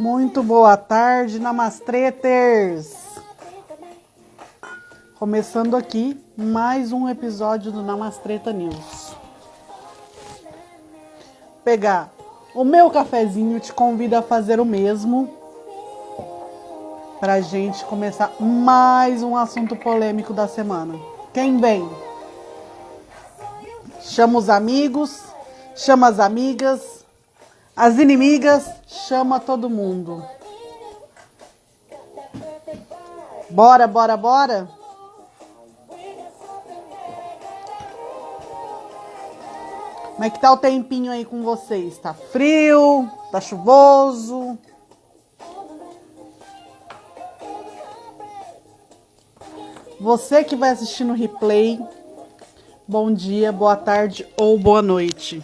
Muito boa tarde, Namastreters! Começando aqui mais um episódio do Namastreta News. Pegar o meu cafezinho, te convido a fazer o mesmo pra gente começar mais um assunto polêmico da semana. Quem vem? Chama os amigos, chama as amigas, as inimigas, chama todo mundo. Bora, bora, bora? Como é que tá o tempinho aí com vocês? Tá frio? Tá chuvoso? Você que vai assistir no replay, bom dia, boa tarde ou boa noite.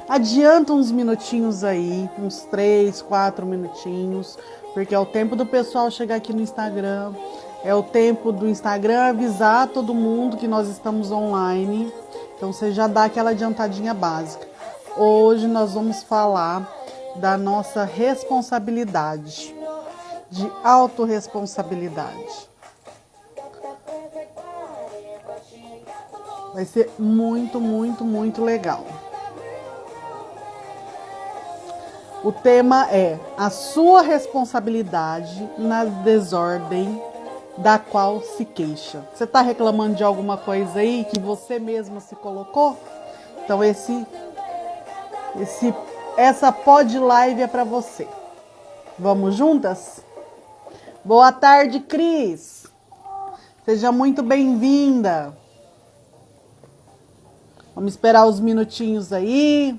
Adianta uns minutinhos aí, uns 3, 4 minutinhos, porque é o tempo do pessoal chegar aqui no Instagram, é o tempo do Instagram avisar todo mundo que nós estamos online, então você já dá aquela adiantadinha básica. Hoje nós vamos falar da nossa responsabilidade, de autorresponsabilidade. Vai ser muito, muito, muito legal. O tema é a sua responsabilidade na desordem da qual se queixa. Você está reclamando de alguma coisa aí que você mesma se colocou? Então essa pod live é para você. Vamos juntas? Boa tarde, Cris. Seja muito bem-vinda. Vamos esperar os minutinhos aí.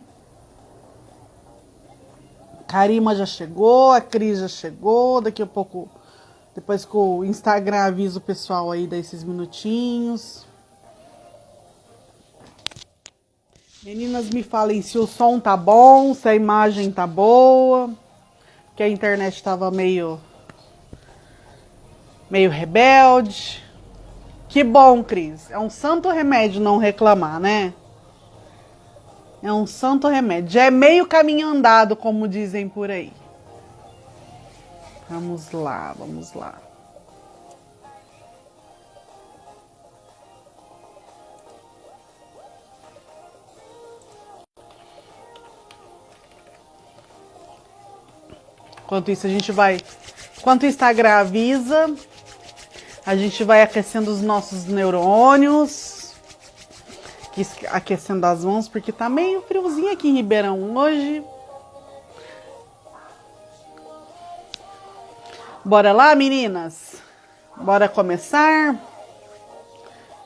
Karima já chegou, a Cris já chegou, daqui a pouco, depois que o Instagram avisa o pessoal aí desses minutinhos. Meninas, me falem se o som tá bom, se a imagem tá boa, que a internet tava meio rebelde. Que bom, Cris, é um santo remédio não reclamar, né? É um santo remédio. Já é meio caminho andado, como dizem por aí. Vamos lá, vamos lá. Enquanto isso, enquanto o Instagram avisa, a gente vai aquecendo os nossos neurônios. Aquecendo as mãos, porque tá meio friozinho aqui em Ribeirão hoje. Bora lá, meninas? Bora começar?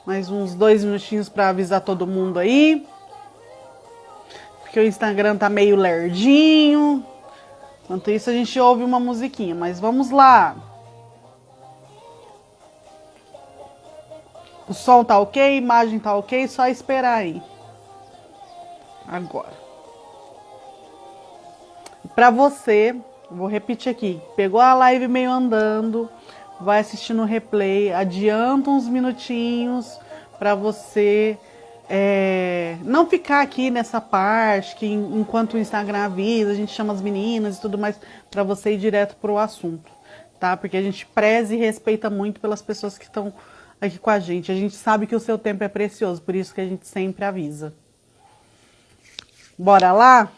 Mais uns 2 minutinhos para avisar todo mundo aí. Porque o Instagram tá meio lerdinho. Enquanto isso, a gente ouve uma musiquinha, mas vamos lá. O som tá ok, a imagem tá ok, só esperar aí. Agora. Pra você, vou repetir aqui, pegou a live meio andando, vai assistindo o replay, adianta uns minutinhos pra você não ficar aqui nessa parte que enquanto o Instagram avisa, a gente chama as meninas e tudo mais, pra você ir direto pro assunto, tá? Porque a gente preza e respeita muito pelas pessoas que estão aqui com a gente. A gente sabe que o seu tempo é precioso, por isso que a gente sempre avisa. Bora lá?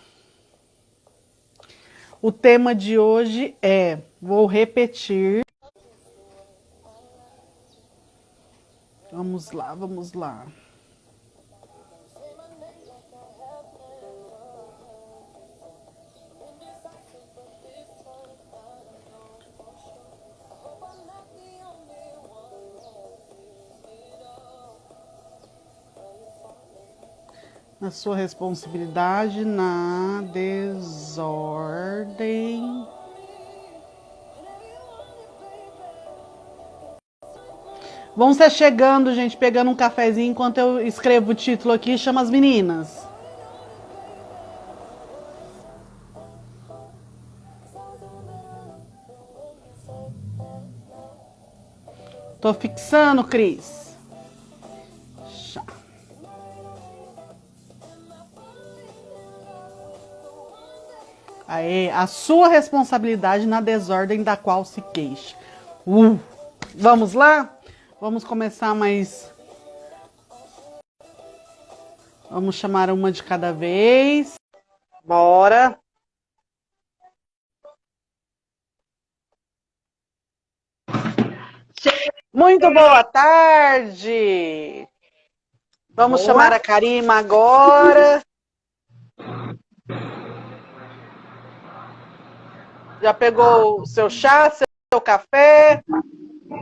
O tema de hoje vou repetir. Vamos lá, vamos lá. Na sua responsabilidade na desordem vão ser chegando, gente, pegando um cafezinho enquanto eu escrevo o título aqui, chama as meninas. Tô fixando, Cris. Aê, a sua responsabilidade na desordem da qual se queixa. Vamos lá? Vamos começar mais. Vamos chamar uma de cada vez. Bora. Muito boa tarde. Vamos chamar a Karima agora. Já pegou o seu chá, seu café?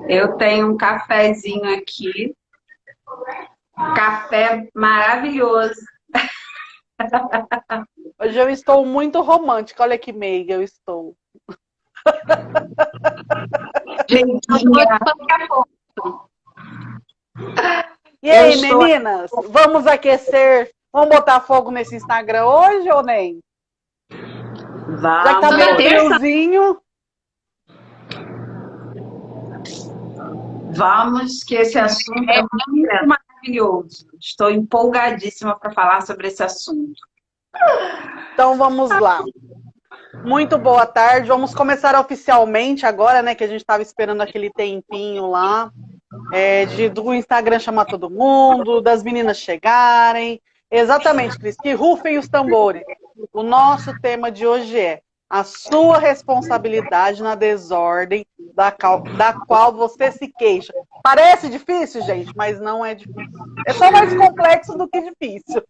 Eu tenho um cafezinho aqui. Café maravilhoso. Hoje eu estou muito romântica. Olha que meiga eu estou. E aí, meninas? Vamos aquecer? Vamos botar fogo nesse Instagram hoje ou nem? Vamos. Já que tá meio friozinho. Vamos, que esse assunto é muito maravilhoso. Estou empolgadíssima para falar sobre esse assunto. Então vamos lá. Muito boa tarde. Vamos começar oficialmente agora, né? Que a gente estava esperando aquele tempinho lá. Do Instagram chamar todo mundo, das meninas chegarem. Exatamente, Cris. Que rufem os tambores. O nosso tema de hoje é a sua responsabilidade na desordem da qual você se queixa. Parece difícil, gente, mas não é difícil. É só mais complexo do que difícil.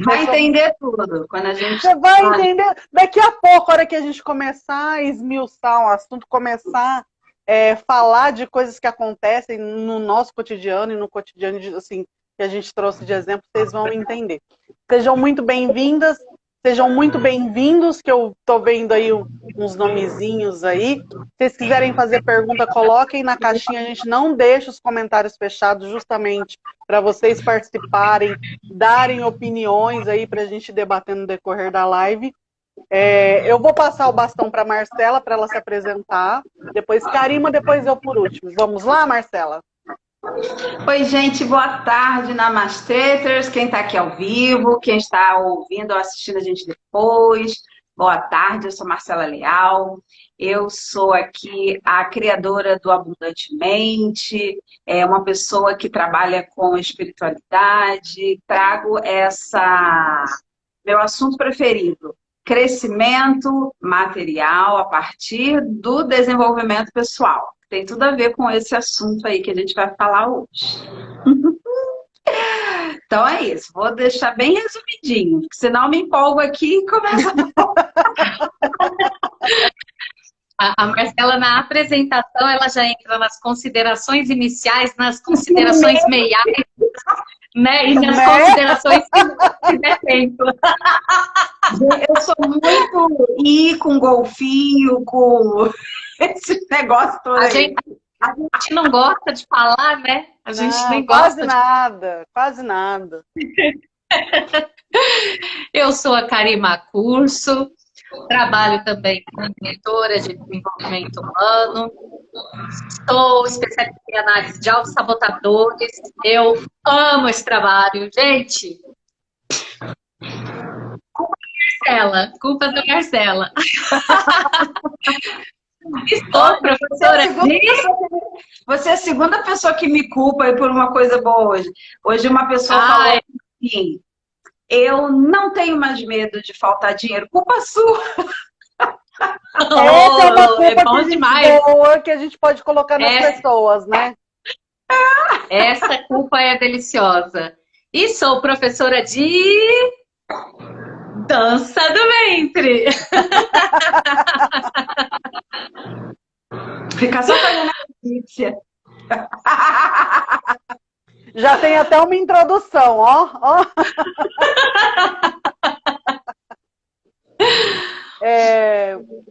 Vai entender tudo quando a gente... Você vai entender. Daqui a pouco, a hora que a gente começar a esmiuçar o assunto, começar a falar de coisas que acontecem no nosso cotidiano e no cotidiano assim, que a gente trouxe de exemplo, vocês vão entender. Sejam muito bem-vindas, sejam muito bem-vindos, que eu tô vendo aí uns nomezinhos aí. Se vocês quiserem fazer pergunta, coloquem na caixinha, a gente não deixa os comentários fechados justamente para vocês participarem, darem opiniões aí para a gente debater no decorrer da live. Eu vou passar o bastão para Marcela para ela se apresentar, depois Karima, depois eu por último. Vamos lá, Marcela? Oi, gente, boa tarde, Namastreters, quem está aqui ao vivo, quem está ouvindo ou assistindo a gente depois. Boa tarde, eu sou Marcela Leal, eu sou aqui a criadora do Abundantemente, uma pessoa que trabalha com espiritualidade, trago meu assunto preferido, crescimento material a partir do desenvolvimento pessoal. Tem tudo a ver com esse assunto aí que a gente vai falar hoje. Então é isso, vou deixar bem resumidinho, porque senão eu me empolgo aqui e começa a Marcela, na apresentação, ela já entra nas considerações iniciais, nas considerações meiais, né? E nas considerações que der tempo. Eu sou muito com golfinho, com esse negócio todo aí. A gente não gosta de falar, né? A gente nem gosta quase nada. Eu sou a Karima Curso, trabalho também como mentora de desenvolvimento humano, sou especialista em análise de autossabotadores, eu amo esse trabalho, gente. Culpa da Marcela. Estou professora Você é a segunda pessoa que me culpa aí por uma coisa boa hoje. Hoje uma pessoa falou assim, eu não tenho mais medo de faltar dinheiro, culpa sua. Essa é uma culpa bom demais. Boa que a gente pode colocar nas pessoas, né? Essa culpa é deliciosa. E sou professora de dança do ventre. Fica só fazendo a notícia. Já tem até uma introdução, ó.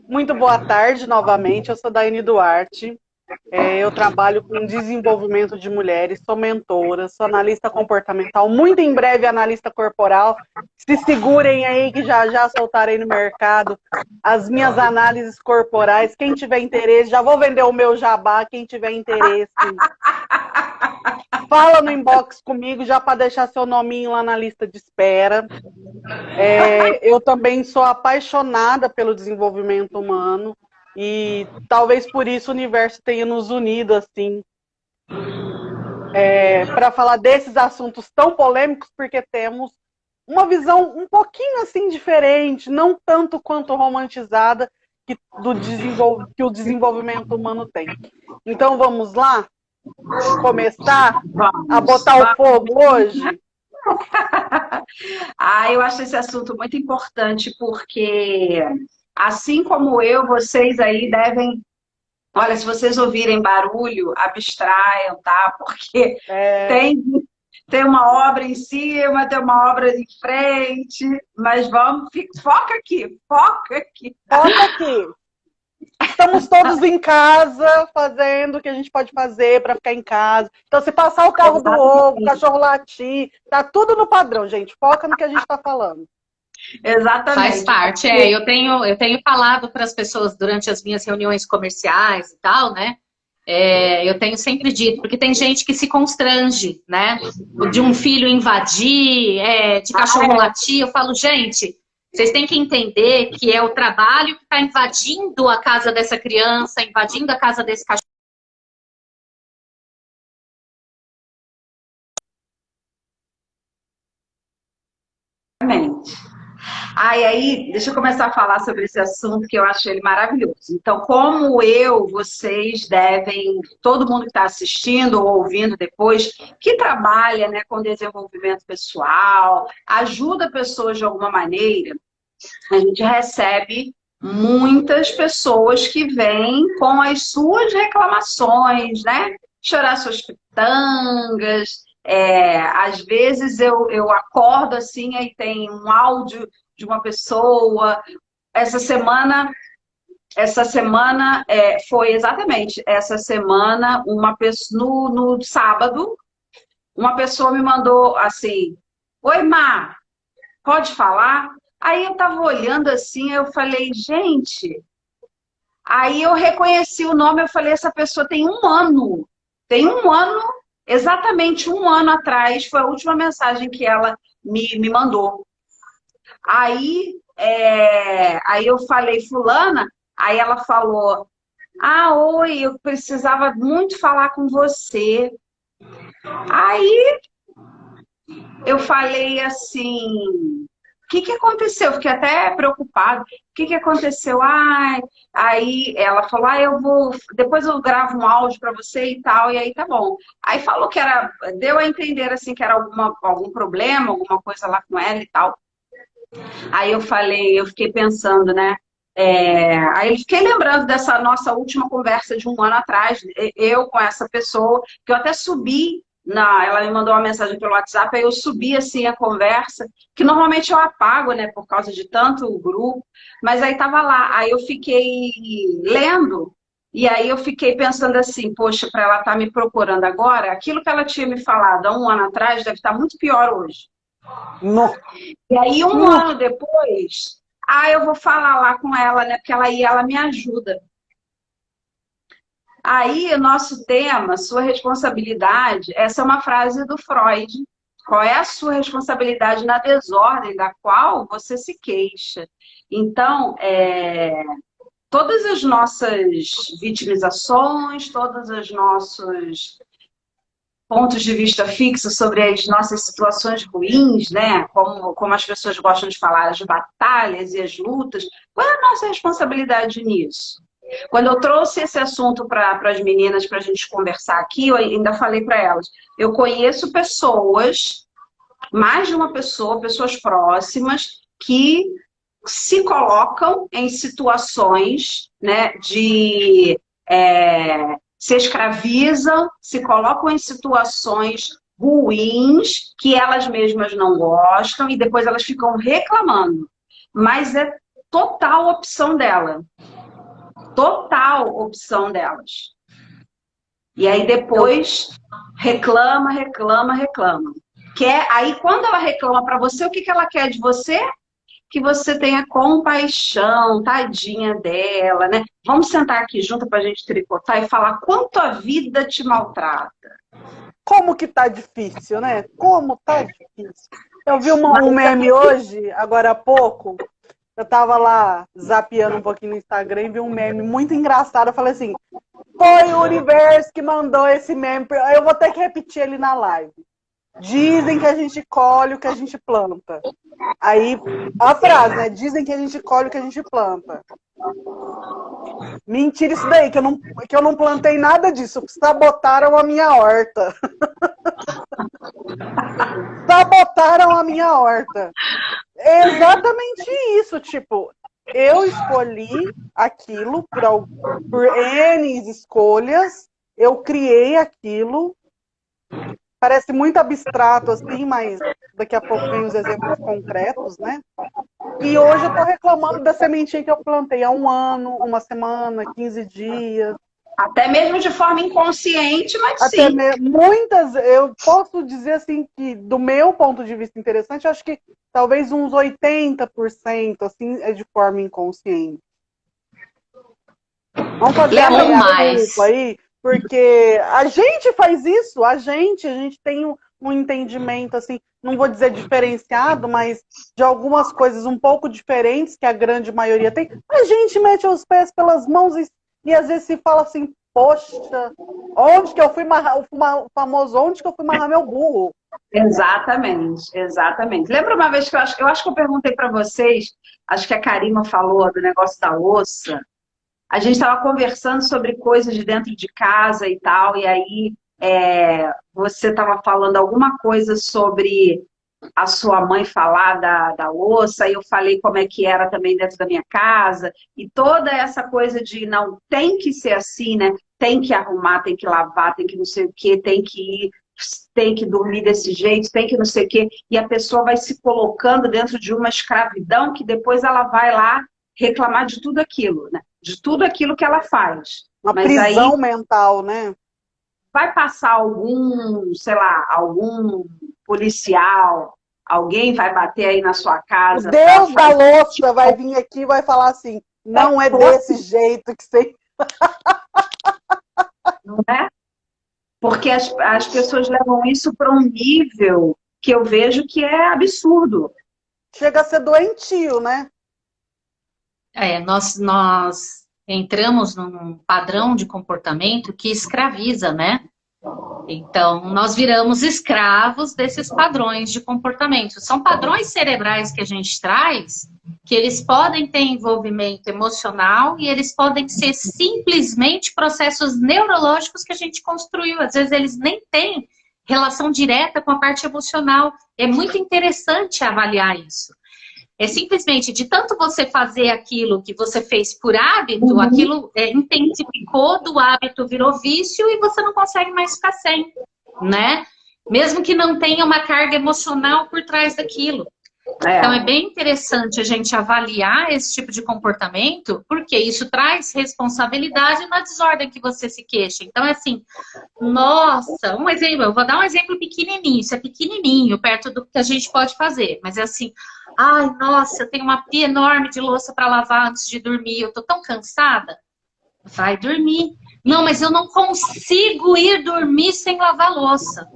Muito boa tarde novamente, eu sou Daiane Duarte. Eu trabalho com desenvolvimento de mulheres, sou mentora, sou analista comportamental, muito em breve analista corporal. Se segurem aí que já soltarei no mercado as minhas análises corporais. Quem tiver interesse, já vou vender o meu jabá, quem tiver interesse Fala no inbox comigo já para deixar seu nominho lá na lista de espera. Eu também sou apaixonada pelo desenvolvimento humano e talvez por isso o universo tenha nos unido assim, para falar desses assuntos tão polêmicos, porque temos uma visão um pouquinho assim diferente, não tanto quanto romantizada que o desenvolvimento humano tem. Então vamos lá começar a botar o fogo hoje? Eu acho esse assunto muito importante, porque assim como eu, vocês aí devem. Olha, se vocês ouvirem barulho, abstraiam, tá? Porque tem uma obra em cima, tem uma obra em frente, mas foca aqui, foca aqui. Foca aqui. Estamos todos em casa fazendo o que a gente pode fazer para ficar em casa. Então, se passar o carro do ovo, o cachorro latir, tá tudo no padrão, gente. Foca no que a gente está falando. Exatamente. Faz parte. Eu tenho falado para as pessoas durante as minhas reuniões comerciais e tal, né? Eu tenho sempre dito, porque tem gente que se constrange, né? De um filho invadir, de cachorro latir. Eu falo, gente, vocês têm que entender que é o trabalho que está invadindo a casa dessa criança, invadindo a casa desse cachorro. Exatamente. Aí, deixa eu começar a falar sobre esse assunto que eu acho ele maravilhoso. Então, como vocês devem, todo mundo que está assistindo ou ouvindo depois, que trabalha, né, com desenvolvimento pessoal, ajuda pessoas de alguma maneira, a gente recebe muitas pessoas que vêm com as suas reclamações, né? Chorar suas pitangas. Às vezes eu acordo assim, aí tem um áudio de uma pessoa. Essa semana foi exatamente essa semana, uma pessoa no sábado, uma pessoa me mandou assim: oi, Má, pode falar? Aí eu tava olhando assim, eu falei, gente. Aí eu reconheci o nome, eu falei, essa pessoa tem um ano. Tem um ano, exatamente um ano atrás, foi a última mensagem que ela me mandou. Aí eu falei, fulana, aí ela falou, oi, eu precisava muito falar com você. Aí eu falei assim, o que aconteceu? Fiquei até preocupada. O que aconteceu? Aí ela falou, depois eu gravo um áudio para você e tal, e aí tá bom. Aí falou que deu a entender assim que era algum problema, alguma coisa lá com ela e tal. Aí eu fiquei pensando, né? Aí eu fiquei lembrando dessa nossa última conversa de um ano atrás, eu com essa pessoa, que eu até subi. Ela me mandou uma mensagem pelo WhatsApp, aí eu subi assim a conversa, que normalmente eu apago, né, por causa de tanto grupo, mas aí tava lá, aí eu fiquei lendo, e aí eu fiquei pensando assim, poxa, para ela estar me procurando agora, aquilo que ela tinha me falado há um ano atrás deve estar muito pior hoje. Não. E aí um ano depois, eu vou falar lá com ela, né, porque ela me ajuda. Aí, o nosso tema, sua responsabilidade, essa é uma frase do Freud. Qual é a sua responsabilidade na desordem da qual você se queixa? Então, todas as nossas vitimizações, todos os nossos pontos de vista fixos sobre as nossas situações ruins, né? Como as pessoas gostam de falar, as batalhas e as lutas, qual é a nossa responsabilidade nisso? Quando eu trouxe esse assunto para as meninas, para a gente conversar aqui, eu ainda falei para elas, eu conheço pessoas, mais de uma pessoa, pessoas próximas, que se colocam em situações, né, se escravizam, se colocam em situações ruins, que elas mesmas não gostam, e depois elas ficam reclamando. Mas é total opção dela. Total opção delas. E aí depois reclama. Aí quando ela reclama para você, o que ela quer de você? Que você tenha compaixão, tadinha dela, né? Vamos sentar aqui junto para a gente tricotar e falar quanto a vida te maltrata. como que tá difícil, né? Como tá difícil. Eu vi um meme hoje, agora há pouco, eu tava lá zapeando um pouquinho no Instagram e vi um meme muito engraçado. Eu falei assim, foi o universo que mandou esse meme. Eu vou ter que repetir ele na live. Dizem que a gente colhe o que a gente planta. Aí, a frase, né? Dizem que a gente colhe o que a gente planta. Mentira isso daí, que eu não plantei nada disso. Sabotaram a minha horta. Sabotaram a minha horta. É exatamente isso, tipo, eu escolhi aquilo por N escolhas, eu criei aquilo. Parece muito abstrato assim, mas daqui a pouco vem os exemplos concretos, né? E hoje eu tô reclamando da sementinha que eu plantei há um ano, uma semana, 15 dias. Até mesmo de forma inconsciente, mas Até sim. muitas, eu posso dizer assim que, do meu ponto de vista interessante, eu acho que talvez uns 80% assim, é de forma inconsciente. Vamos fazer a meia-culpa aí, porque a gente faz isso, a gente tem um entendimento, assim, não vou dizer diferenciado, mas de algumas coisas um pouco diferentes que a grande maioria tem. A gente mete os pés pelas mãos e às vezes se fala assim, poxa, onde que eu fui marrar, o famoso onde que eu fui marrar meu burro? Exatamente, exatamente. Lembra uma vez que eu acho que eu perguntei para vocês, acho que a Karima falou do negócio da louça. A gente estava conversando sobre coisas de dentro de casa e tal, e aí você estava falando alguma coisa sobre a sua mãe falar da louça, e eu falei como é que era também dentro da minha casa, e toda essa coisa de não tem que ser assim, né? Tem que arrumar, tem que lavar, tem que não sei o quê, tem que ir, tem que dormir desse jeito, tem que não sei o quê, e a pessoa vai se colocando dentro de uma escravidão que depois ela vai lá reclamar de tudo aquilo, né? De tudo aquilo que ela faz. Uma Mas prisão aí mental, né? vai passar algum, sei lá, algum policial, alguém vai bater aí na sua O casa. Deus da louça vai vir aqui e vai falar assim, não é desse jeito que você... Não é? Porque as pessoas levam isso para um nível que eu vejo que é absurdo. Chega a ser doentio, né? Nós entramos num padrão de comportamento que escraviza, né? Então, nós viramos escravos desses padrões de comportamento. São padrões cerebrais que a gente traz, que eles podem ter envolvimento emocional e eles podem ser simplesmente processos neurológicos que a gente construiu. Às vezes, eles nem têm relação direta com a parte emocional. É muito interessante avaliar isso. É simplesmente de tanto você fazer aquilo que você fez por hábito, aquilo intensificou do hábito, virou vício e você não consegue mais ficar sem, né? Mesmo que não tenha uma carga emocional por trás daquilo. Então é bem interessante a gente avaliar esse tipo de comportamento, porque isso traz responsabilidade na desordem que você se queixa. Então é assim, nossa, um exemplo, eu vou dar um exemplo pequenininho, isso é pequenininho, perto do que a gente pode fazer, mas é assim, ai, nossa, eu tenho uma pia enorme de louça para lavar antes de dormir, eu tô tão cansada. Vai dormir. Não, mas eu não consigo ir dormir sem lavar louça.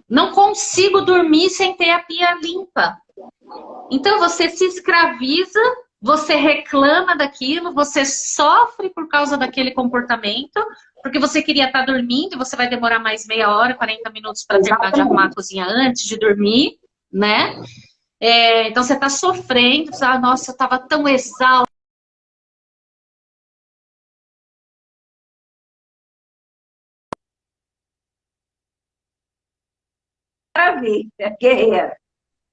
Não consigo dormir sem ter a pia limpa. Então você se escraviza, você reclama daquilo, você sofre por causa daquele comportamento, porque você queria estar dormindo, você vai demorar mais meia hora, 40 minutos para terminar de arrumar a cozinha antes de dormir, né? Então você está sofrendo, nossa, eu estava tão exausta. Maravilha, guerreira.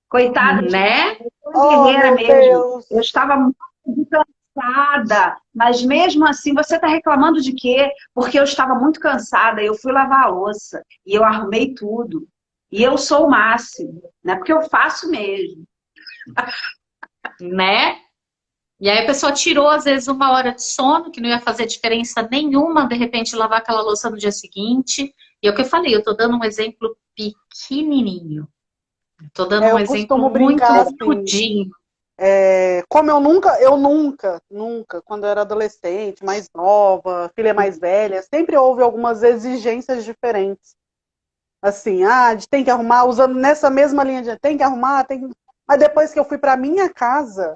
Coitada, Né? guerreira mesmo. Deus. Eu estava muito cansada, mas mesmo assim, você está reclamando de quê? Porque eu estava muito cansada, eu fui lavar a louça e eu arrumei tudo. E eu sou o máximo, né? Porque eu faço mesmo. Né? E aí a pessoa tirou, às vezes, 1 hora de sono, que não ia fazer diferença nenhuma, de repente, lavar aquela louça no dia seguinte. E é o que eu falei, eu tô dando um exemplo pequenininho. Tô dando um exemplo muito crudinho. Como eu nunca, quando eu era adolescente, mais nova, filha mais velha, sempre houve algumas exigências diferentes. Assim, de tem que arrumar, usando nessa mesma linha de tem que arrumar, tem que... Mas depois que eu fui para minha casa,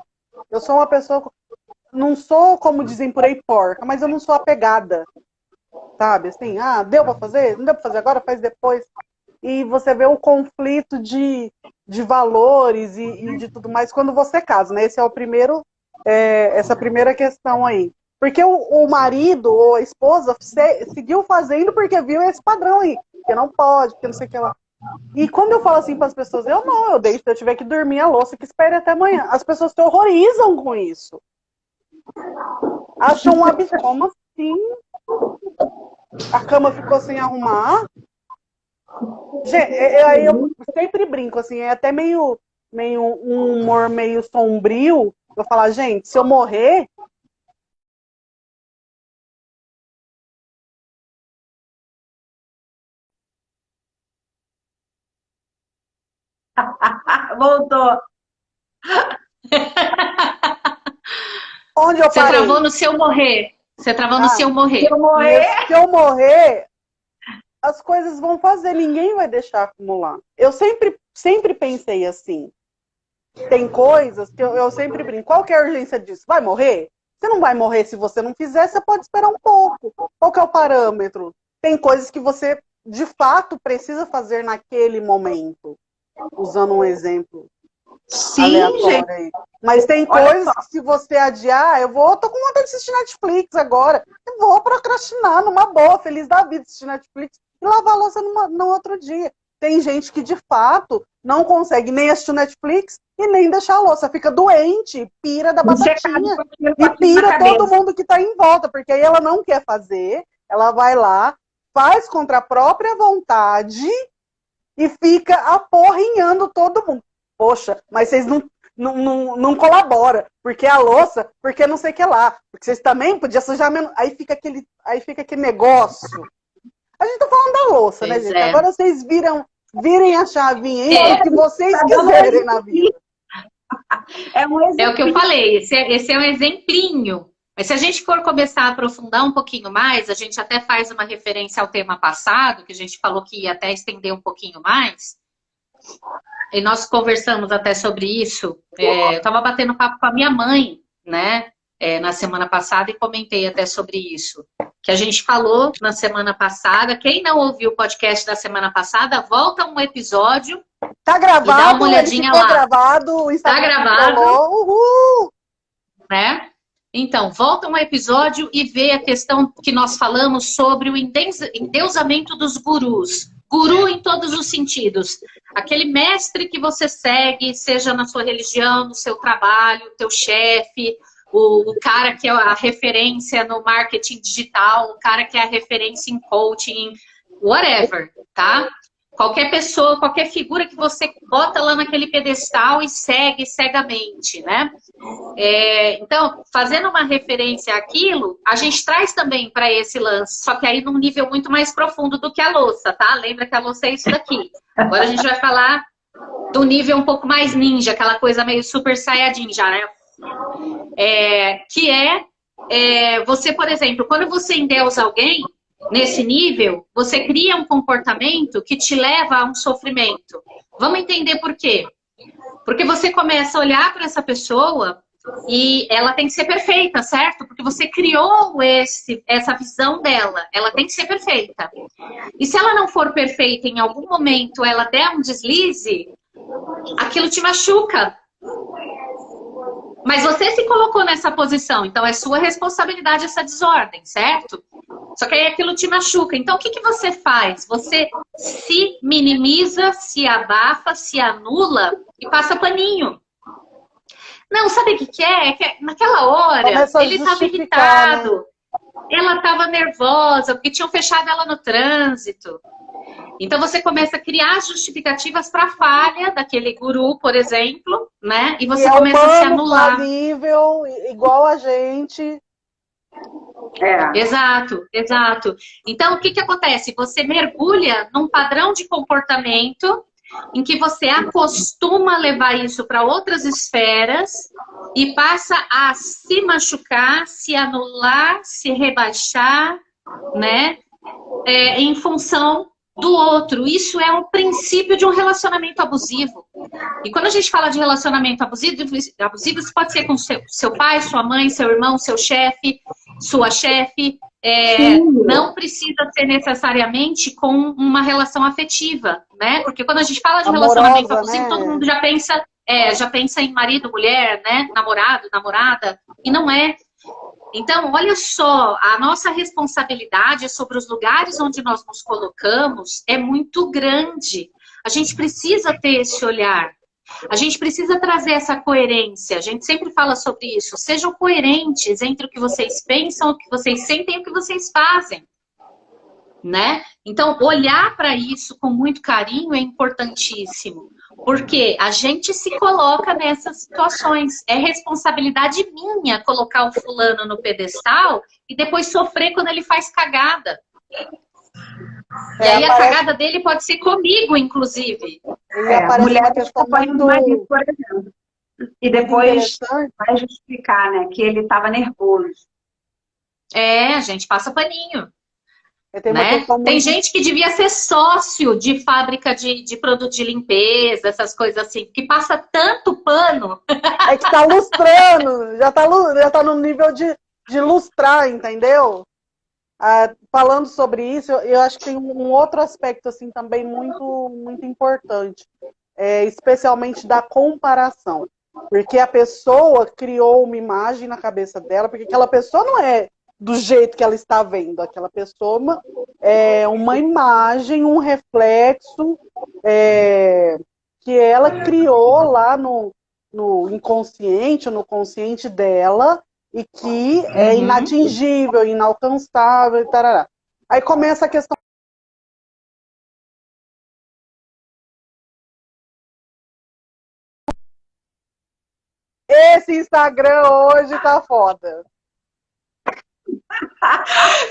eu sou uma pessoa, não sou, como dizem por aí, porca, mas eu não sou apegada, sabe? Assim, deu para fazer? Não deu para fazer agora, faz depois. E você vê o conflito de valores e de tudo mais quando você casa, né? Esse é o primeiro, essa primeira questão aí. Porque o marido ou a esposa seguiu fazendo porque viu esse padrão aí. Que não pode, que não sei o que lá. E quando eu falo assim para as pessoas, eu deixo, se eu tiver que dormir a louça, que espere até amanhã. As pessoas se horrorizam com isso. Acham um absurdo. Como assim? A cama ficou sem arrumar? Gente, aí eu sempre brinco, assim, é até meio um humor meio sombrio. Eu falar, gente, se eu morrer, Voltou. onde eu Você parei? travou no seu morrer. Você travou no seu morrer. Se eu morrer, as coisas vão fazer, ninguém vai deixar acumular. Eu sempre pensei assim. Tem coisas que eu sempre brinco. Qual que é a urgência disso? Vai morrer? Você não vai morrer se você não fizer, você pode esperar um pouco. Qual que é o parâmetro? Tem coisas que você, de fato, precisa fazer naquele momento. Usando um exemplo aleatório Gente. aí. Mas tem coisas que se você adiar, tô com vontade de assistir Netflix agora. Eu vou procrastinar numa boa, feliz da vida, assistir Netflix e lavar a louça no outro dia. Tem gente que, de fato, não consegue nem assistir Netflix e nem deixar a louça. Fica doente, pira da batatinha. E pira todo mundo que está em volta, porque aí ela não quer fazer, ela vai lá, faz contra a própria vontade e fica aporrinhando todo mundo. Poxa, mas vocês não colaboram, porque a louça, porque não sei o que lá. Porque vocês também podiam sujar menos. Aí fica aquele negócio. A gente tá falando da louça, né, gente? Agora vocês virem a chavinha aí, o que vocês quiserem na vida. É o que eu falei, esse é um exemplinho. Mas se a gente for começar a aprofundar um pouquinho mais, a gente até faz uma referência ao tema passado, que a gente falou que ia até estender um pouquinho mais. E nós conversamos até sobre isso. Eu estava batendo papo com a minha mãe, né? Na semana passada e comentei até sobre isso. Que a gente falou na semana passada. Quem não ouviu o podcast da semana passada, volta um episódio. Tá gravado, e dá uma olhadinha lá. Gravado, o tá gravado. Uhul! Né? Então, volta um episódio e vê a questão que nós falamos sobre o endeusamento dos gurus. Guru em todos os sentidos. Aquele mestre que você segue, seja na sua religião, no seu trabalho, teu chefe, o cara que é a referência no marketing digital, o cara que é a referência em coaching, whatever, tá? Qualquer pessoa, qualquer figura que você bota lá naquele pedestal e segue cegamente, né? Então, fazendo uma referência àquilo, a gente traz também para esse lance, só que aí num nível muito mais profundo do que a louça, tá? Lembra que a louça é isso daqui. Agora a gente vai falar do nível um pouco mais ninja, aquela coisa meio super saiyajin já, né? Você, por exemplo, quando você endeusa alguém, nesse nível, você cria um comportamento que te leva a um sofrimento. Vamos entender por quê? Porque você começa a olhar para essa pessoa e ela tem que ser perfeita, certo? Porque você criou essa visão dela. Ela tem que ser perfeita. E se ela não for perfeita, em algum momento ela der um deslize, aquilo te machuca. Mas você se colocou nessa posição, então é sua responsabilidade essa desordem, certo? Só que aí aquilo te machuca. Então o que você faz? Você se minimiza, se abafa, se anula e passa paninho. Não, sabe o que é? É que naquela hora ele estava irritado, né? Ela estava nervosa, porque tinham fechado ela no trânsito. Então você começa a criar justificativas para a falha daquele guru, por exemplo, né? E você começa a se anular. Falível, igual a gente. Exato, exato. Então o que acontece? Você mergulha num padrão de comportamento em que você acostuma levar isso para outras esferas e passa a se machucar, se anular, se rebaixar, né? Em função do outro. Isso é um princípio de um relacionamento abusivo. E quando a gente fala de relacionamento abusivo isso pode ser com seu pai, sua mãe, seu irmão, seu chefe, sua chefe. Não precisa ser necessariamente com uma relação afetiva, né? Porque quando a gente fala de amorosa, relacionamento abusivo, né? todo mundo já pensa em marido, mulher, né? Namorado, namorada, e não é. Então, olha só, a nossa responsabilidade sobre os lugares onde nós nos colocamos é muito grande. A gente precisa ter esse olhar. A gente precisa trazer essa coerência. A gente sempre fala sobre isso. Sejam coerentes entre o que vocês pensam, o que vocês sentem e o que vocês fazem. Né? Então, olhar para isso com muito carinho é importantíssimo. Porque a gente se coloca nessas situações. É responsabilidade minha colocar o fulano no pedestal e depois sofrer quando ele faz cagada. E aí a cagada dele pode ser comigo, inclusive. A mulher desculpa do marido, por exemplo. E depois vai justificar, né, que ele estava nervoso. A gente passa paninho. Né? Tem gente que devia ser sócio de fábrica de produto de limpeza, essas coisas assim, que passa tanto pano. É que tá lustrando, já tá no nível de lustrar, entendeu? Falando sobre isso, eu acho que tem um outro aspecto assim também muito, muito importante, especialmente da comparação. Porque a pessoa criou uma imagem na cabeça dela, porque aquela pessoa não é do jeito que ela está vendo. Aquela pessoa é uma imagem, um reflexo que ela criou lá no inconsciente, no consciente dela, e que é inatingível, inalcançável, e tarará. Aí começa a questão. Esse Instagram hoje tá foda.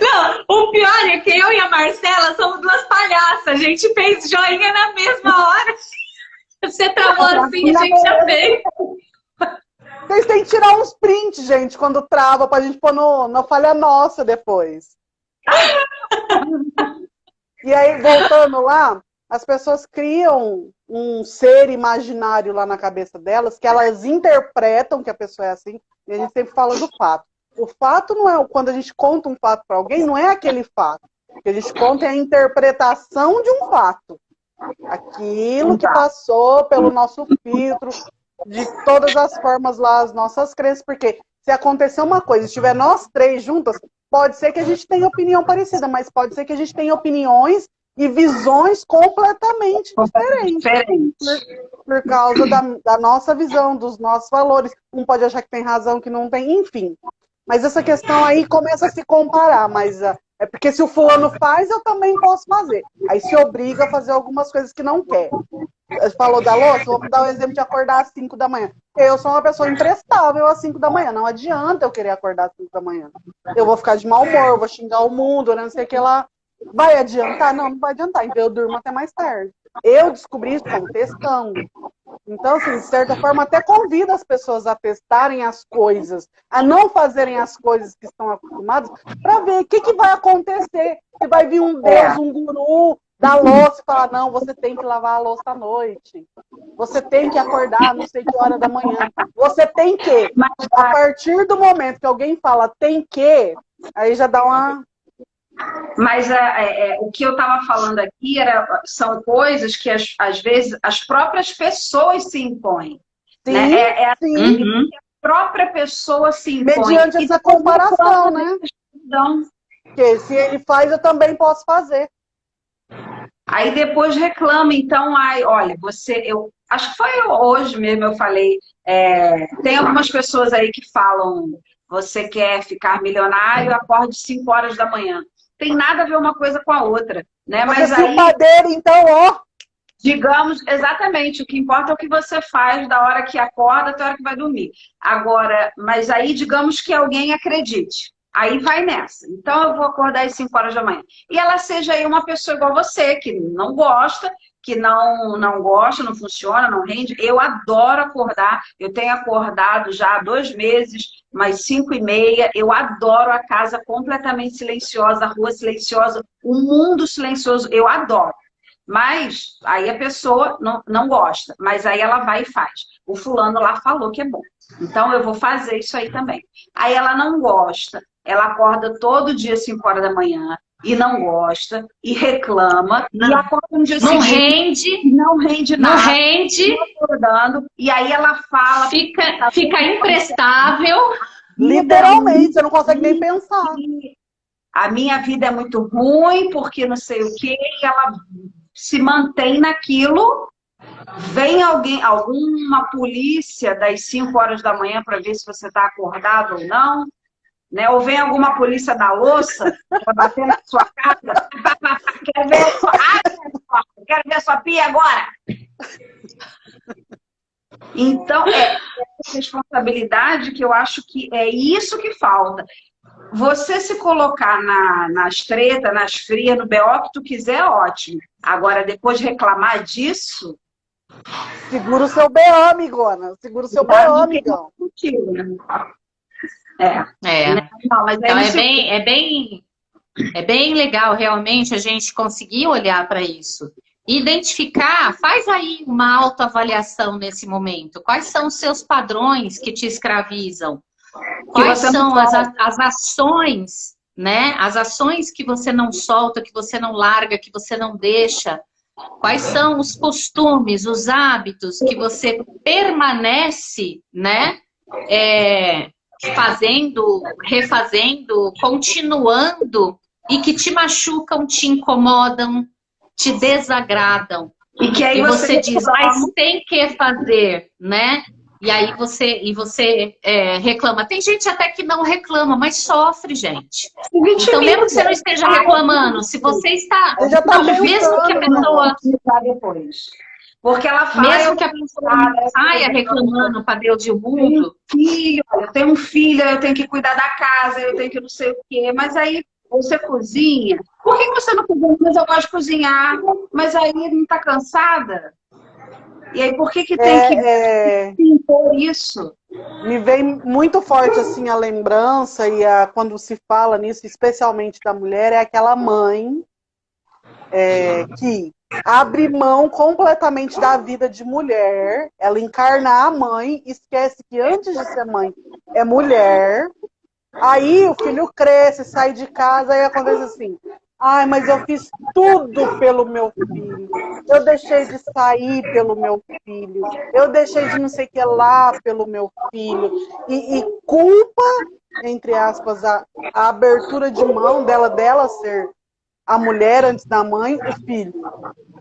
Não, o pior é que eu e a Marcela somos duas palhaças. A gente fez joinha na mesma hora. Você travou assim, a gente já fez. Vocês têm que tirar uns prints, gente, quando trava, pra gente pôr na falha nossa depois. E aí, voltando lá, as pessoas criam um ser imaginário lá na cabeça delas, que elas interpretam que a pessoa é assim, e a gente sempre fala do fato. O fato não é, quando a gente conta um fato para alguém, não é aquele fato. O que a gente conta é a interpretação de um fato. Aquilo que passou pelo nosso filtro, de todas as formas lá, as nossas crenças, porque se acontecer uma coisa, estiver nós três juntas, pode ser que a gente tenha opinião parecida, mas pode ser que a gente tenha opiniões e visões completamente diferentes. Por causa da nossa visão, dos nossos valores. Um pode achar que tem razão, que não tem, enfim. Mas essa questão aí começa a se comparar, mas é porque se o fulano faz, eu também posso fazer. Aí se obriga a fazer algumas coisas que não quer. Falou da louça, vou dar um exemplo de acordar às 5 da manhã. Eu sou uma pessoa imprestável às 5 da manhã, não adianta eu querer acordar às 5 da manhã. Eu vou ficar de mau humor, eu vou xingar o mundo, não sei o que lá. Vai adiantar? Não, não vai adiantar, então eu durmo até mais tarde. Eu descobri isso testando. Então, assim, de certa forma, até convido as pessoas a testarem as coisas, a não fazerem as coisas que estão acostumadas, para ver o que vai acontecer. Se vai vir um Deus, um guru da louça e falar, não, você tem que lavar a louça à noite. Você tem que acordar não sei que hora da manhã. Você tem que. A partir do momento que alguém fala tem que, aí já dá uma... Mas o que eu estava falando aqui são coisas que, às vezes, as próprias pessoas se impõem. Sim, né? sim. Que a própria pessoa se impõe. Mediante essa comparação, né? Porque se ele faz, eu também posso fazer. Aí depois reclama, então, olha, eu acho que foi hoje mesmo, eu falei, tem algumas pessoas aí que falam, você quer ficar milionário, acorde 5 horas da manhã. Tem nada a ver uma coisa com a outra, né? Mas aí, padeiro, então, ó. Digamos, exatamente, o que importa é o que você faz da hora que acorda até a hora que vai dormir. Agora, mas aí, digamos que alguém acredite. Aí vai nessa. Então, eu vou acordar às 5 horas da manhã. E ela seja aí uma pessoa igual você, que não gosta, que não gosta, não funciona, não rende. Eu adoro acordar, eu tenho acordado já há 2 meses, mais 5h30, eu adoro a casa completamente silenciosa, a rua silenciosa, o mundo silencioso, eu adoro. Mas aí a pessoa não gosta, mas aí ela vai e faz. O fulano lá falou que é bom, então eu vou fazer isso aí também. Aí ela não gosta, ela acorda todo dia 5 horas da manhã e não gosta, e reclama, e acorda um dia Não seguinte, rende, não rende não nada, rende, acordando, e aí ela fala... fica imprestável. Literalmente, você não consegue nem pensar. A minha vida é muito ruim, porque não sei o quê, e ela se mantém naquilo. Vem alguma polícia das 5 horas da manhã para ver se você está acordado ou não, né? Ou vem alguma polícia da louça para bater na sua casa. Quero ver a sua pia agora. Então, é essa responsabilidade que eu acho que é isso que falta. Você se colocar nas tretas, nas frias, no BO que tu quiser, é ótimo. Agora, depois de reclamar disso... Segura o seu BO, amigona. Segura o seu BO, amigão. Não, mas então é bem legal realmente a gente conseguir olhar para isso. Identificar, faz aí uma autoavaliação nesse momento. Quais são os seus padrões que te escravizam? Quais são as ações, né? As ações que você não solta, que você não larga, que você não deixa. Quais são os costumes, os hábitos que você permanece, né? Fazendo, refazendo, continuando e que te machucam, te incomodam, te desagradam. E que aí você diz, mas tem que fazer, né? E aí você reclama. Tem gente até que não reclama, mas sofre, gente. Então, mesmo que você não esteja reclamando, se você está... Não, mesmo que a pessoa... Porque ela fala... Mesmo que a pessoa não saia reclamando para Deus e o mundo... Eu tenho um filho, eu tenho que cuidar da casa, eu tenho que não sei o quê. Mas aí você cozinha. Por que você não cozinha? Mas eu gosto de cozinhar. Mas aí não está cansada? E aí, por que tem que impor isso? Me vem muito forte, assim, a lembrança quando se fala nisso, especialmente da mulher, é aquela mãe que abre mão completamente da vida de mulher, ela encarna a mãe, esquece que antes de ser mãe é mulher, aí o filho cresce, sai de casa, aí acontece assim... Ai, mas eu fiz tudo pelo meu filho. Eu deixei de sair pelo meu filho. Eu deixei de não sei o que lá pelo meu filho. E culpa, entre aspas, a abertura de mão dela ser a mulher antes da mãe, o filho.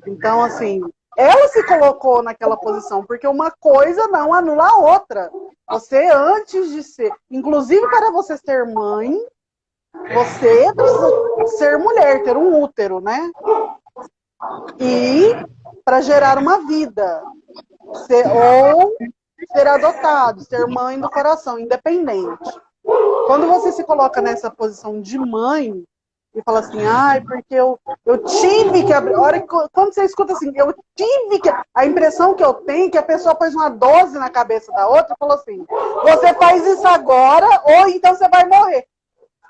Então, assim, ela se colocou naquela posição, porque uma coisa não anula a outra. Você, antes de ser... Inclusive, para você ser mãe... Você precisa ser mulher, ter um útero, né? E para gerar uma vida. Ou ser adotado, ser mãe do coração, independente. Quando você se coloca nessa posição de mãe e fala assim, porque eu tive que abrir. Quando você escuta assim, eu tive que. A impressão que eu tenho é que a pessoa pôs uma dose na cabeça da outra e falou assim: você faz isso agora, ou então você vai morrer.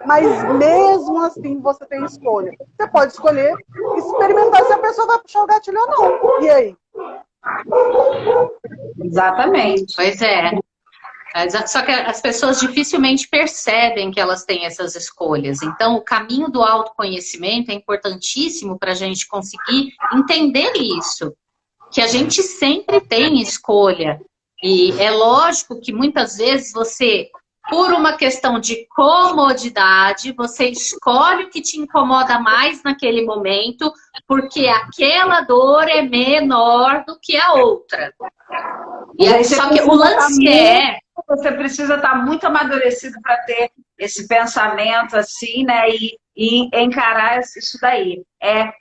Mas mesmo assim você tem escolha. Você pode escolher experimentar se a pessoa vai puxar o gatilho ou não. E aí? Exatamente. Pois é. Só que as pessoas dificilmente percebem que elas têm essas escolhas. Então, o caminho do autoconhecimento é importantíssimo para a gente conseguir entender isso. Que a gente sempre tem escolha. E é lógico que muitas vezes você... Por uma questão de comodidade, você escolhe o que te incomoda mais naquele momento, porque aquela dor é menor do que a outra. E aí, só que o lance você precisa estar muito amadurecido para ter esse pensamento assim, né? E encarar isso daí.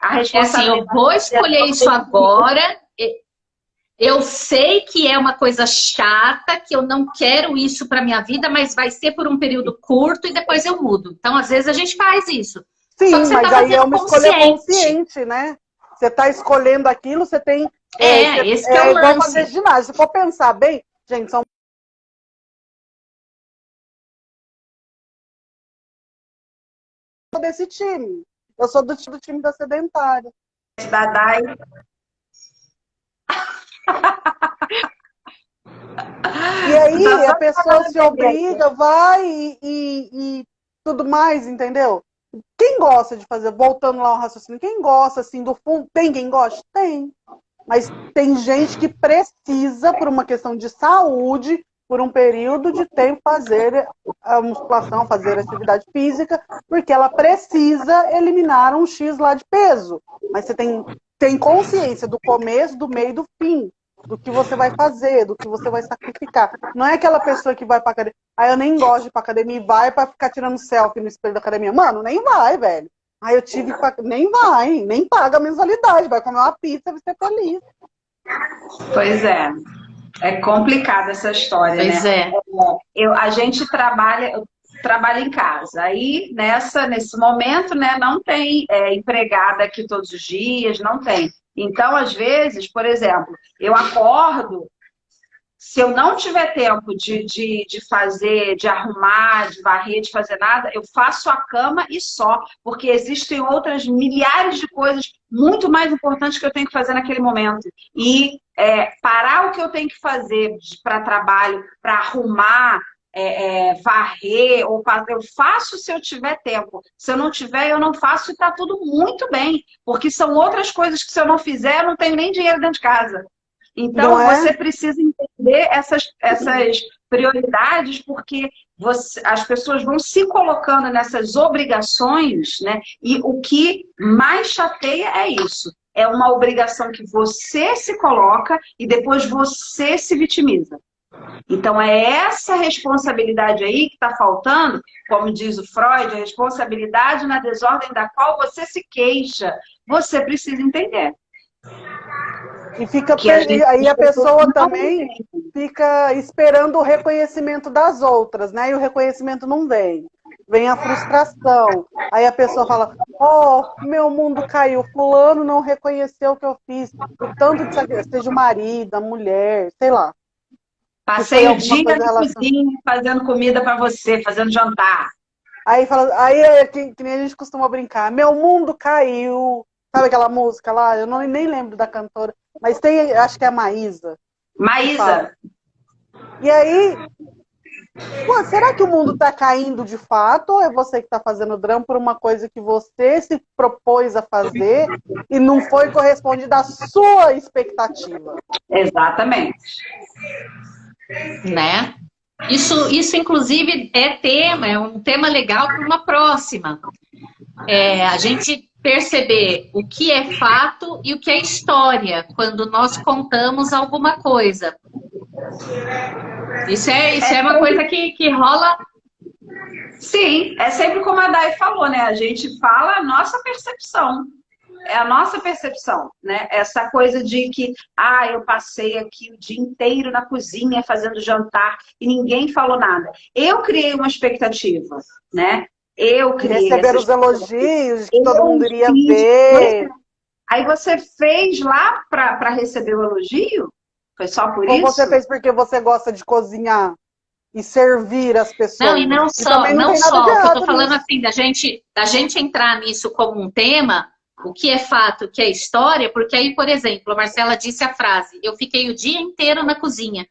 A responsabilidade. Eu vou escolher isso agora. Eu sei que é uma coisa chata, que eu não quero isso para minha vida, mas vai ser por um período curto e depois eu mudo. Então, às vezes, a gente faz isso. Sim, mas aí é uma escolha consciente, né? Você está escolhendo aquilo, você tem... Esse que é o igual lance. fazer ginásio. Se for pensar bem, gente, são desse time. Eu sou do time da sedentária. Da Dai. E aí a pessoa se obriga, vai e tudo mais, entendeu? Quem gosta de fazer, voltando lá ao raciocínio, quem gosta assim do fundo, tem quem gosta? Tem. Mas tem gente que precisa, por uma questão de saúde, por um período de tempo, fazer a musculação, fazer a atividade física, porque ela precisa eliminar um X lá de peso. Mas você tem consciência do começo, do meio e do fim, do que você vai fazer, do que você vai sacrificar. Não é aquela pessoa que vai pra academia, eu nem gosto de ir pra academia e vai pra ficar tirando selfie no espelho da academia. Mano, nem vai, velho. Eu tive pra... Nem vai, nem paga a mensalidade, vai comer uma pizza e vai ser feliz. Pois é. É complicada essa história, Pois né? A gente trabalha em casa. Aí, nesse momento, né, não tem empregada aqui todos os dias, não tem. Então, às vezes, por exemplo, eu acordo, se eu não tiver tempo de fazer, de arrumar, de varrer, de fazer nada, eu faço a cama e só, porque existem outras milhares de coisas muito mais importantes que eu tenho que fazer naquele momento. E parar o que eu tenho que fazer para trabalho, para arrumar, varrer, eu faço se eu tiver tempo. Se eu não tiver, eu não faço e está tudo muito bem, porque são outras coisas que se eu não fizer, eu não tenho nem dinheiro dentro de casa. Então, você precisa entender essas prioridades, porque as pessoas vão se colocando nessas obrigações, né? E o que mais chateia é isso. É uma obrigação que você se coloca e depois você se vitimiza. Então, é essa responsabilidade aí que está faltando, como diz o Freud, a responsabilidade na desordem da qual você se queixa. Você precisa entender. E fica aí a pessoa também fica esperando o reconhecimento das outras, né? E o reconhecimento não vem. Vem a frustração. Aí a pessoa fala, meu mundo caiu, fulano não reconheceu o que eu fiz. O tanto de sacrifício, seja o marido, a mulher, sei lá. Passei o dia na cozinha fazendo comida para você, fazendo jantar. Aí que nem a gente costuma brincar, meu mundo caiu. Sabe aquela música lá? Eu nem lembro da cantora. Mas tem, acho que é a Maísa. Maísa. E aí, será que o mundo tá caindo de fato? Ou é você que tá fazendo drama por uma coisa que você se propôs a fazer e não foi correspondida à sua expectativa? Exatamente. Né? Isso inclusive, é um tema legal para uma próxima. A gente perceber o que é fato e o que é história quando nós contamos alguma coisa. Isso é uma coisa que rola. Sim, é sempre como a Dai falou, né? A gente fala a nossa percepção. É a nossa percepção, né? Essa coisa de que, eu passei aqui o dia inteiro na cozinha fazendo jantar e ninguém falou nada. Eu criei uma expectativa, né? Eu criei receber os elogios que todo mundo iria ver. Aí você fez lá para receber o elogio? Foi só por isso? Ou você fez porque você gosta de cozinhar e servir as pessoas? Não, e não só. Eu tô falando assim, da gente entrar nisso como um tema, o que é fato, o que é história, porque aí, por exemplo, a Marcela disse a frase, eu fiquei o dia inteiro na cozinha.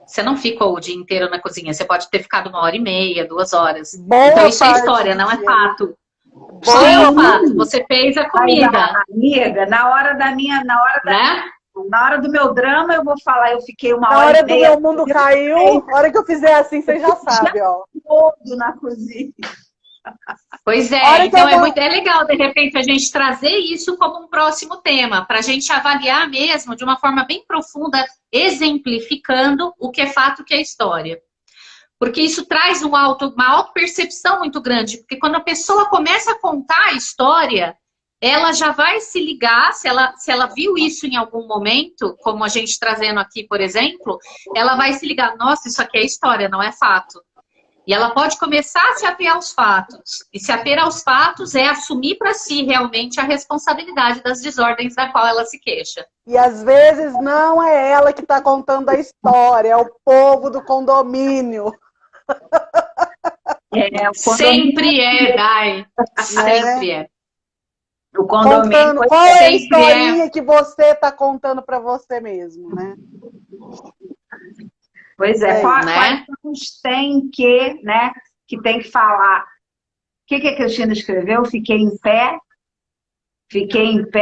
Você não ficou o dia inteiro na cozinha, você pode ter ficado 1h30, 2 horas. Então isso é história, não é fato. Isso é um fato, você fez a comida. Amiga, na hora do meu drama, eu vou falar, eu fiquei 1 hora e meia. Na hora do meu mundo caiu, na hora que eu fizer assim, você já sabe, ó. Todo na cozinha. Pois é, então é legal, de repente, a gente trazer isso como um próximo tema, para a gente avaliar mesmo, de uma forma bem profunda, exemplificando o que é fato, o que é história. Porque isso traz uma auto-percepção muito grande, porque quando a pessoa começa a contar a história, ela já vai se ligar, se ela viu isso em algum momento, como a gente trazendo aqui, por exemplo, ela vai se ligar, nossa, isso aqui é história, não é fato. E ela pode começar a se ater aos fatos. E se ater aos fatos é assumir para si realmente a responsabilidade das desordens da qual ela se queixa. E às vezes não é ela que está contando a história, é o povo do condomínio. Sempre é, Dai. Sempre é. O condomínio qual é a historinha que você está contando para você mesmo, né? Pois é, quais tem que, né, que tem que falar? O que a Cristina escreveu? Fiquei em pé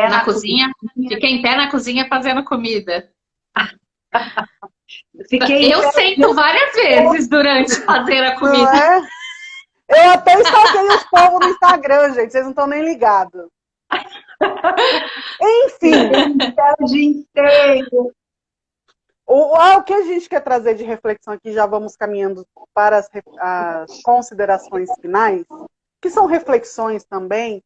na cozinha. Fiquei em pé na cozinha fazendo comida. Eu sento várias vezes durante fazer a comida. Eu até stalkeei os povos no Instagram, gente. Vocês não estão nem ligados. Enfim. O dia inteiro. O que a gente quer trazer de reflexão aqui, já vamos caminhando para as considerações finais, que são reflexões também.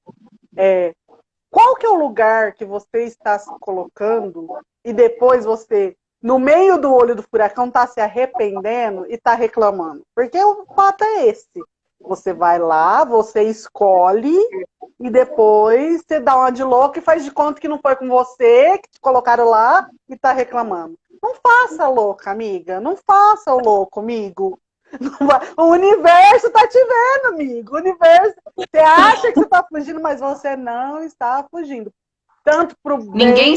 Qual que é o lugar que você está se colocando e depois você, no meio do olho do furacão, está se arrependendo e está reclamando? Porque o fato é esse. Você vai lá, você escolhe e depois você dá uma de louco e faz de conta que não foi com você, que te colocaram lá e está reclamando. Não faça louca, amiga. Não faça o louco, amigo. O universo tá te vendo, amigo. O universo. Você acha que você tá fugindo, mas você não está fugindo. Tanto pro bem... Ninguém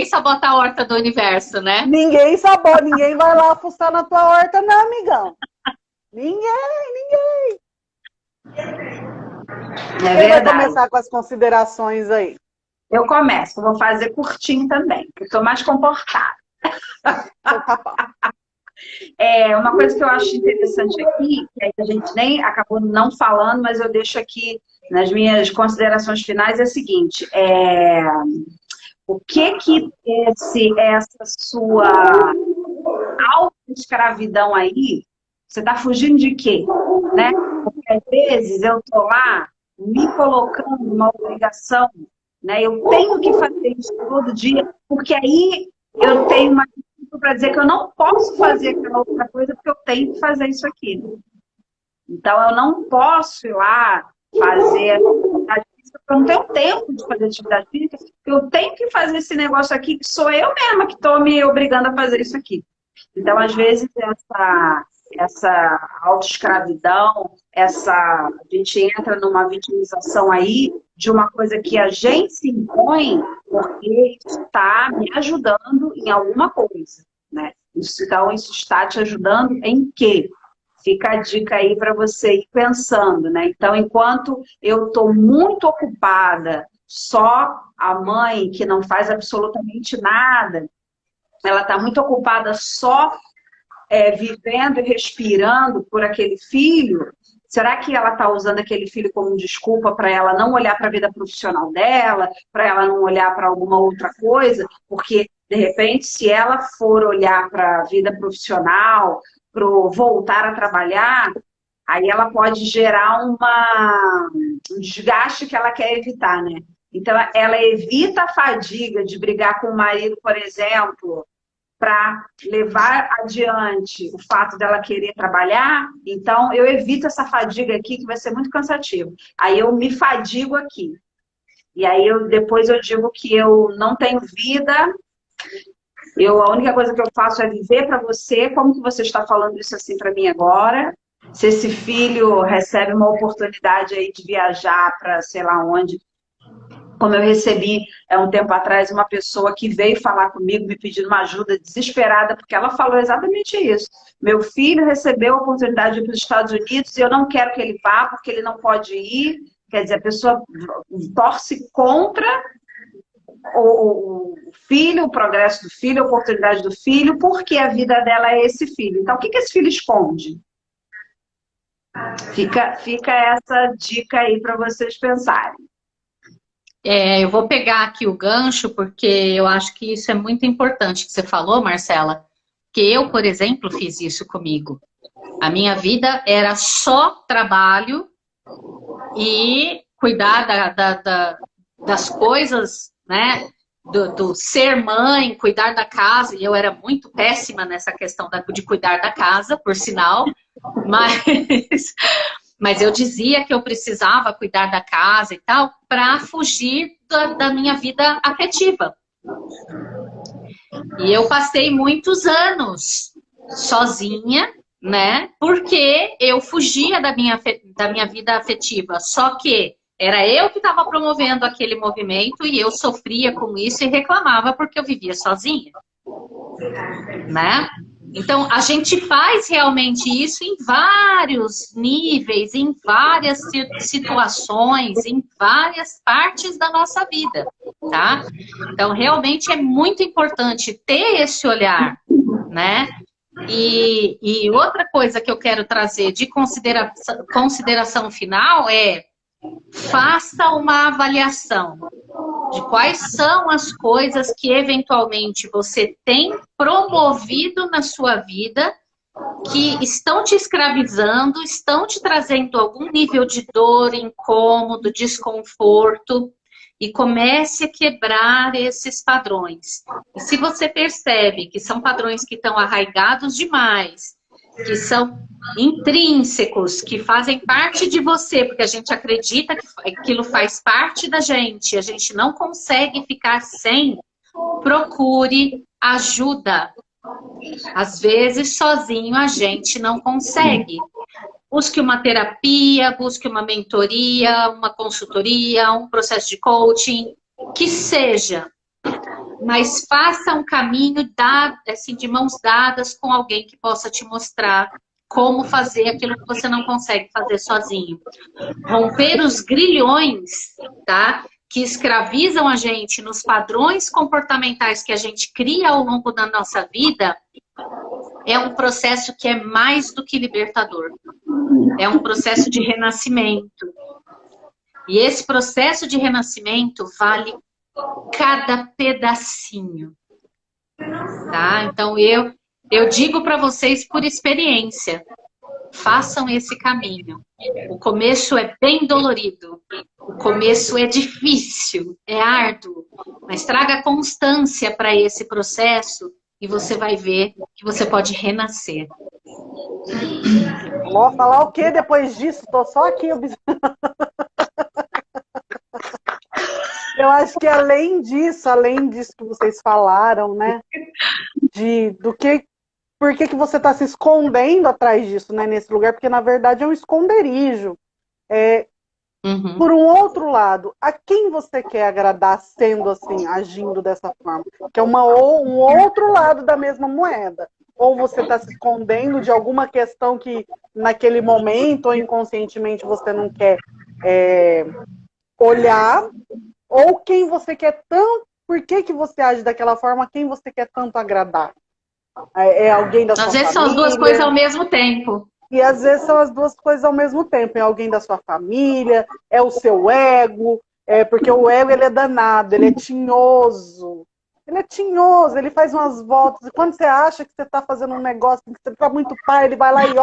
sabota a horta do universo, né? Ninguém sabota. Ninguém vai lá fuçar na tua horta, não, amigão. Ninguém. Quem vai começar com as considerações aí? Eu começo. Vou fazer curtinho também, porque eu sou mais comportada. Uma coisa que eu acho interessante aqui, que a gente nem acabou não falando, mas eu deixo aqui nas minhas considerações finais, é a seguinte: o que essa sua auto-escravidão aí, você está fugindo de quê? Né? Porque às vezes eu estou lá me colocando numa obrigação, né? Eu tenho que fazer isso todo dia, porque aí eu tenho uma para dizer que eu não posso fazer aquela outra coisa porque eu tenho que fazer isso aqui. Então, eu não posso ir lá fazer atividade física, porque eu não tenho tempo de fazer atividade física, eu tenho que fazer esse negócio aqui, que sou eu mesma que estou me obrigando a fazer isso aqui. Então, às vezes, essa autoescravidão, a gente entra numa vitimização aí de uma coisa que a gente se impõe porque está me ajudando em alguma coisa, né? Então, isso está te ajudando em quê? Fica a dica aí para você ir pensando, né? Então, enquanto eu estou muito ocupada, só a mãe que não faz absolutamente nada, ela está muito ocupada só vivendo e respirando por aquele filho, será que ela está usando aquele filho como desculpa para ela não olhar para a vida profissional dela, para ela não olhar para alguma outra coisa? Porque, de repente, se ela for olhar para a vida profissional, para voltar a trabalhar, aí ela pode gerar um desgaste que ela quer evitar, né? Então, ela evita a fadiga de brigar com o marido, por exemplo, para levar adiante o fato dela querer trabalhar. Então, eu evito essa fadiga aqui, que vai ser muito cansativo. Aí eu me fadigo aqui. E aí depois eu digo que eu não tenho vida, a única coisa que eu faço é viver para você. Como que você está falando isso assim para mim agora? Se esse filho recebe uma oportunidade aí de viajar para sei lá onde, como eu recebi um tempo atrás uma pessoa que veio falar comigo, me pedindo uma ajuda desesperada, porque ela falou exatamente isso. Meu filho recebeu a oportunidade de ir para os Estados Unidos e eu não quero que ele vá porque ele não pode ir. Quer dizer, a pessoa torce contra o filho, o progresso do filho, a oportunidade do filho, porque a vida dela é esse filho. Então, o que esse filho esconde? Fica essa dica aí para vocês pensarem. Eu vou pegar aqui o gancho, porque eu acho que isso é muito importante que você falou, Marcela. Que eu, por exemplo, fiz isso comigo. A minha vida era só trabalho e cuidar das coisas, né? Do ser mãe, cuidar da casa. E eu era muito péssima nessa questão de cuidar da casa, por sinal. Mas, mas eu dizia que eu precisava cuidar da casa e tal para fugir da minha vida afetiva. E eu passei muitos anos sozinha, né? Porque eu fugia da minha vida afetiva. Só que era eu que estava promovendo aquele movimento e eu sofria com isso e reclamava porque eu vivia sozinha, né? Então, a gente faz realmente isso em vários níveis, em várias situações, em várias partes da nossa vida, tá? Então, realmente é muito importante ter esse olhar, né? E outra coisa que eu quero trazer de consideração final é: faça uma avaliação de quais são as coisas que eventualmente você tem promovido na sua vida que estão te escravizando, estão te trazendo algum nível de dor, incômodo, desconforto, e comece a quebrar esses padrões. E se você percebe que são padrões que estão arraigados demais, que são intrínsecos, que fazem parte de você, porque a gente acredita que aquilo faz parte da gente, a gente não consegue ficar sem, procure ajuda. Às vezes, sozinho, a gente não consegue. Busque uma terapia, busque uma mentoria, uma consultoria, um processo de coaching, que seja. Mas faça um caminho assim, de mãos dadas com alguém que possa te mostrar como fazer aquilo que você não consegue fazer sozinho. Romper os grilhões, tá? Que escravizam a gente nos padrões comportamentais que a gente cria ao longo da nossa vida, é um processo que é mais do que libertador. É um processo de renascimento. E esse processo de renascimento vale cada pedacinho, tá? Então eu digo para vocês por experiência, façam esse caminho. O começo é bem dolorido, o começo é difícil, é árduo, mas traga constância para esse processo e você vai ver que você pode renascer. Vou falar o que depois disso? Tô só aqui observando. Eu acho que além disso que vocês falaram, né? Por que você está se escondendo atrás disso, né? Nesse lugar, porque na verdade é um esconderijo. Por um outro lado, a quem você quer agradar sendo assim, agindo dessa forma? Que é um outro lado da mesma moeda. Ou você está se escondendo de alguma questão que naquele momento ou inconscientemente você não quer olhar, ou quem você quer tanto, por que você age daquela forma, quem você quer tanto agradar? É alguém da sua família? Às vezes são as duas coisas ao mesmo tempo. E às vezes são as duas coisas ao mesmo tempo. É alguém da sua família, é o seu ego, porque o ego ele é danado, ele é tinhoso. Ele é tinhoso, ele faz umas voltas. E quando você acha que você está fazendo um negócio, que você está muito pai, ele vai lá e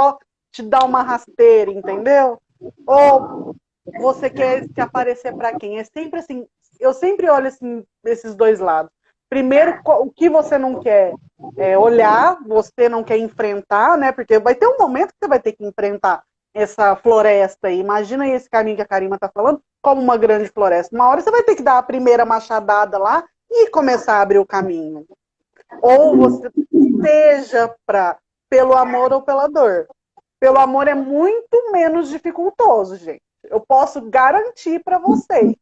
te dá uma rasteira, entendeu? Ou você quer se aparecer para quem? É sempre assim. Eu sempre olho assim, esses dois lados. Primeiro, o que você não quer olhar, você não quer enfrentar, né? Porque vai ter um momento que você vai ter que enfrentar essa floresta aí. Imagina esse caminho que a Karima está falando como uma grande floresta. Uma hora você vai ter que dar a primeira machadada lá e começar a abrir o caminho. Ou você seja pelo amor ou pela dor. Pelo amor é muito menos dificultoso, gente. Eu posso garantir para vocês.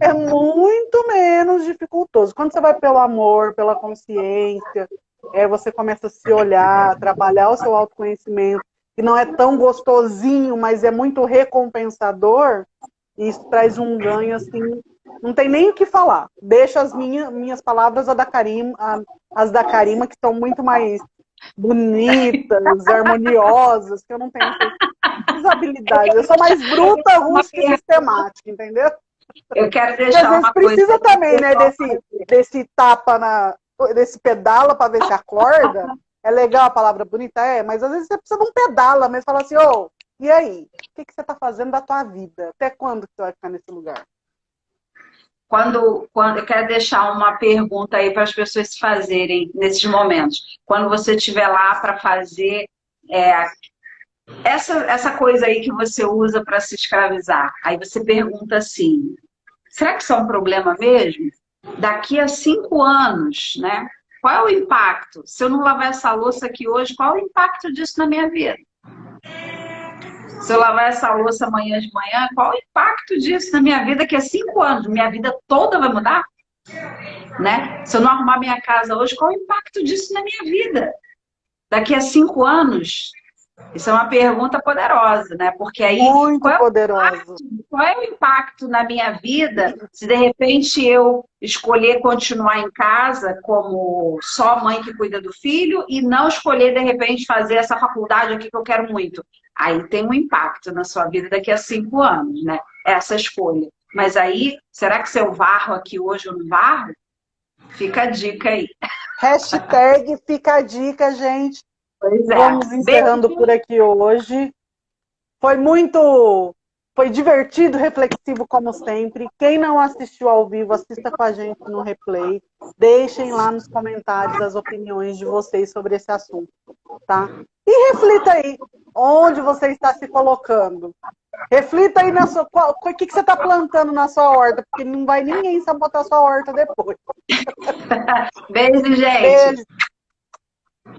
É muito menos dificultoso. Quando você vai pelo amor, pela consciência, você começa a se olhar, trabalhar o seu autoconhecimento, que não é tão gostosinho, mas é muito recompensador, e isso traz um ganho assim, não tem nem o que falar. Deixa as minhas palavras as da Karima, que são muito mais bonitas, harmoniosas, que eu não tenho essas habilidades. Eu sou mais bruta, rústica e sistemática, entendeu? Eu quero deixar uma coisa... precisa também, né, desse tapa, desse pedala para ver se acorda. É legal a palavra bonita, mas às vezes você precisa de um pedala, mas fala assim, e aí? O que você está fazendo da tua vida? Até quando você vai ficar nesse lugar? Quando eu quero deixar uma pergunta aí para as pessoas se fazerem nesses momentos. Quando você estiver lá para fazer essa coisa aí que você usa para se escravizar, aí você pergunta assim, será que isso é um problema mesmo? Daqui a 5 anos, né? Qual é o impacto? Se eu não lavar essa louça aqui hoje, qual é o impacto disso na minha vida? Se eu lavar essa louça amanhã de manhã, qual é o impacto disso na minha vida daqui a 5 anos? Minha vida toda vai mudar? Né? Se eu não arrumar minha casa hoje, qual é o impacto disso na minha vida? Daqui a 5 anos? Isso é uma pergunta poderosa, né? Porque aí, Muito poderosa. qual é o impacto na minha vida se de repente eu escolher continuar em casa como só mãe que cuida do filho e não escolher de repente fazer essa faculdade aqui que eu quero muito? Aí tem um impacto na sua vida daqui a 5 anos, né? Essa escolha. Mas aí, será que se eu varro aqui hoje eu não varro? Fica a dica aí. Hashtag fica a dica, gente. Pois é. Vamos encerrando por aqui hoje. Foi divertido, reflexivo como sempre. Quem não assistiu ao vivo, assista com a gente no replay. Deixem lá nos comentários as opiniões de vocês sobre esse assunto, tá? E reflita aí, onde você está se colocando. Reflita aí o que você está plantando na sua horta, porque não vai ninguém sabotar sua horta depois. Beijo, gente. Beijo.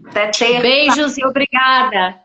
Até terça. Beijos e obrigada.